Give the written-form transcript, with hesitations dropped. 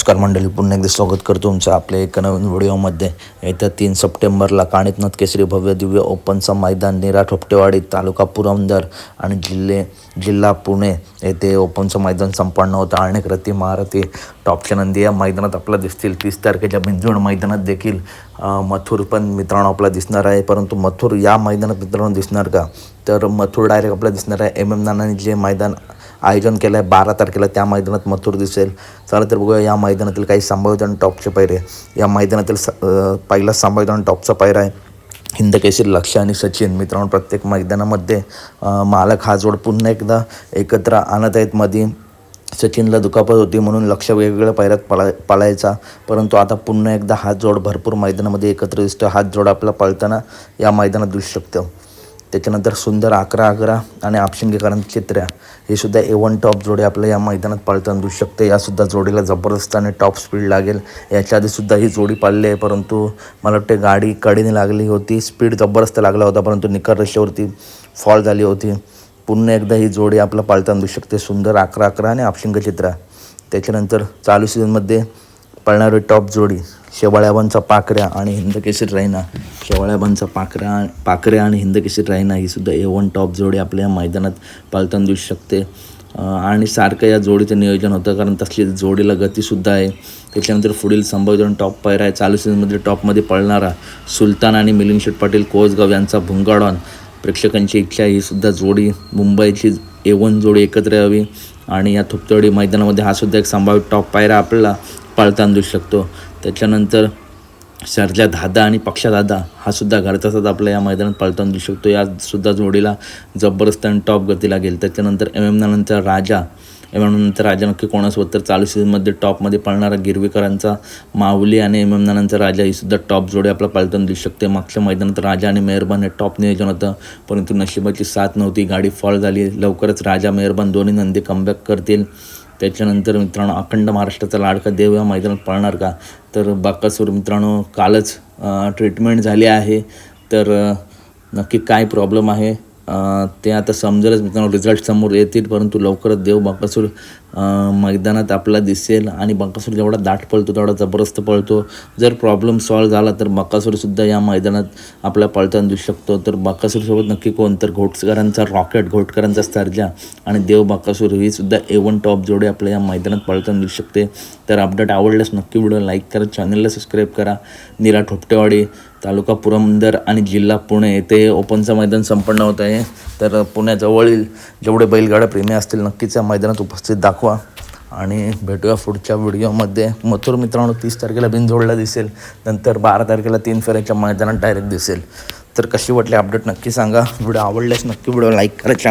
नमस्कार मंडळी, पुन्हा एकदा स्वागत करतो तुमचं आपल्या एका नवीन व्हिडिओमध्ये. येत्या 3 सप्टेंबरला कानिपनाथ केसरी भव्य दिव्य ओपनचं मैदान नीरा ठोपटेवाडी, तालुका पुरंदर आणि जिल्हा पुणे येथे ओपनचं मैदान संपन्न होतं. अनेक रथी महारथी टॉपच्या नंदी या मैदानात आपल्याला दिसतील. 30 तारखेच्या बिंजोड मैदानात देखील मथुर पण मित्रांनो आपला दिसणार आहे. परंतु मथुर या मैदानात मित्रांनो दिसणार का, तर मथुर डायरेक्ट आपल्याला दिसणार आहे MM नानांनी जे मैदान आयोजन केलं आहे 12 तारखेला, त्या मैदानात मथुर दिसेल. चला तर बघूया या मैदानातील काही संभाव्यता आणि टॉपचे पैरे. या मैदानातील पहिला संभाव्यता आणि टॉपचा पैरा आहे हिंदकेसरी लक्ष आणि सचिन. मित्रांनो प्रत्येक मैदानामध्ये मालक हा जोड पुन्हा एकदा एकत्र आणत आहेत. मध्ये सचिनला दुखापत होती म्हणून लक्ष वेगवेगळ्या पैऱ्यात पळायचा, परंतु आता पुन्हा एकदा हा जोड भरपूर मैदानामध्ये एकत्र दिसतो. हा जोड आपला पळताना या मैदानात दिसू शकतो. त्याच्यानंतर सुंदर 11-11 आणि आपशिंगेकरांची चित्र्या हे सुद्धा A1 टॉप जोडी आपल्या या मैदानात पळताना दिसू शकते. यासुद्धा जोडीला जबरदस्त आणि टॉप स्पीड लागेल. याच्या आधीसुद्धा ही जोडी पाळली आहे, परंतु मला वाटते गाडी कडीने लागली होती, स्पीड जबरदस्त लागला होता, परंतु निखार रेषेवरती फॉल झाली होती. पुन्हा एकदा ही जोडी आपला पाळताना दिसू शकते. सुंदर 11-11 आणि आपशिंग चित्रा. त्याच्यानंतर चालू सीझनमध्ये पळणारी टॉप जोडी शेवाळ्याबांचा पाखऱ्या आणि हिंदकेसरी रायना. शेवाळ्याबांचा पाखऱ्या आणि हिंदकेसरी रायना ही सुद्धा A1 टॉप जोडी आपल्या मैदानात पळताना दिसू शकते. आणि सारखं या जोडीचं नियोजन होतं, कारण तसली जोडीला गतीसुद्धा आहे. त्याच्यानंतर पुढील संभाव्य टॉप पैरा आहे चालू सीझनमध्ये टॉपमध्ये पळणारा सुलतान आणि मिलिंद शेठ पाटील कोसगाव यांचा भुंगाडॉन. प्रेक्षकांची इच्छा ही सुद्धा जोडी मुंबईची A1 जोडी एकत्र यावी आणि या थोपटेवाडी मैदानामध्ये हा सुद्धा एक संभाव्य टॉप पायरा आपल्याला पळताना दिसू शकतो. त्याच्यानंतर सरजा दादा आणि पक्षा दादा हा सुद्धा घरचाच आपल्या या मैदानात पळताना दिसू शकतो. यासुद्धा जोडीला जबरदस्त आणि टॉप गती लागेल. त्याच्यानंतर MM नंतर राजा नक्की कोणासोबत, तर चालू सीझनमध्ये टॉपमध्ये पळणारा गिरवीकरांचा माऊली आणि MM नानांचा राजा ही सुद्धा टॉप जोडी आपला पळताना दिसू शकते. मागच्या मैदानात राजा आणि मेहरबान हे टॉप नियोजन होतं, परंतु नशिबाची साथ नव्हती, गाडी फॉल झाली. लवकरच राजा मेहरबान दोन्ही नंदी कमबॅक करतील. त्याच्यानंतर मित्रांनो अखंड महाराष्ट्राचा लाडका देव या मैदानात पळणार का, तर बकासूर मित्रांनो कालच ट्रीटमेंट झाली आहे, तर नक्की काय प्रॉब्लेम आहे ते आता समजेलच मित्रांनो, रिझल्ट समोर येतील. परंतु लवकरच देव बकासूर मैदानात आपला दिसेल आणि बकासूर जेवढा दाट पळतो तेवढा जबरदस्त पळतो. जर प्रॉब्लेम सॉल्व्ह झाला तर बकासूरसुद्धा या मैदानात आपला पळताना दिसू शकतो. तर बकासूरसोबत नक्की कोण, तर घोटकरांचा रॉकेट, घोटकरांचा सर्जा आणि देव बकासूर ही सुद्धा A1 टॉप जोडी आपल्या या मैदानात पळताना दिसू शकते. तर अपडेट आवडल्यास नक्की व्हिडिओ लाईक करा, चॅनलला सबस्क्राईब करा. नीरा ठोपटेवाडी, तालुका पुरंदर आणि जिल्हा पुणे येथे ओपनचं मैदान संपन्न होत आहे. तर पुण्याजवळील जेवढे बैलगाड्या प्रेमी असतील नक्कीच या मैदानात उपस्थित दाखवा आणि भेटूया पुढच्या व्हिडिओमध्ये. मथुर मित्रांनो 30 तारखेला बिनजोडला दिसेल, नंतर 12 तारखेला 3 फेऱ्याच्या मैदानात डायरेक्ट दिसेल. तर कशी वाटली अपडेट नक्की सांगा. व्हिडिओ आवडल्यास नक्की व्हिडिओ लाईक करा, चॅनल